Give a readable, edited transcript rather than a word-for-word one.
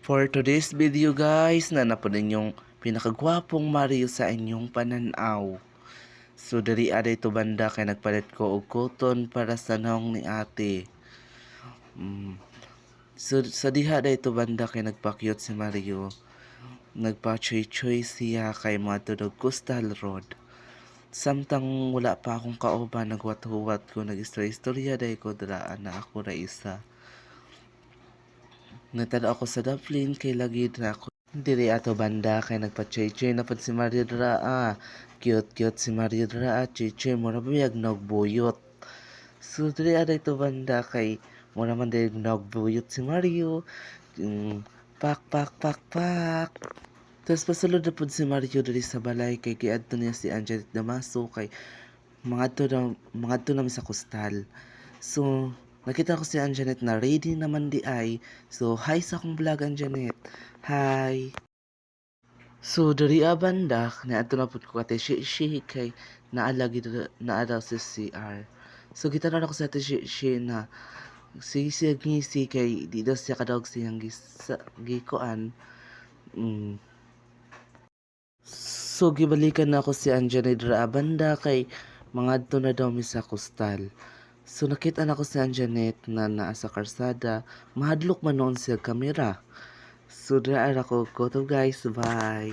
For today's video guys, na po ninyong pinakagwapong Mario sa inyong pananaw. So diri aday to banda kay nagpalit ko og cotton para sa naong ni ate. So sa diha day to banda kay nagpakyot si Mario. Nagpa-choy-choy siya kay madtod Coastal Road. Samtang wala pa akong kauban, nagwat-huwat ko, nag-istorya day ko dira na ako ra isa. Natanaw ako sa Dublin kay lagi na ako diri ato banda kay nagpa-choy-choy na pud si Mario dra. Cute si Mario dra, choy-choy mo ra biyag nagbuyot. So diri aday to banda kay mo naman din nagbuyot si Mario. Pak. Tapos pasulod na pud si Mario diri sa balay kay giadto niya si Angelet Damaso kay mga to namin sa Coastal. So nakita ko si Anjanet na ready naman di ay. So, hi sa akong vlog, Anjanet. Hi. So, dari banda, na ato na po ko ate shi kay naadaw sa CR. So, kita na ako sa ate shi na sisig ngisi kay di daw siya kadawag siyang gikuan. So, gibalikan na ako si Anjanet dira banda kay mga to na daw mi sa Coastal. So nakita na ko si Anjanet na naa sa karsada, mahadlok man noon siya kamera. So dira ako, go to guys, bye.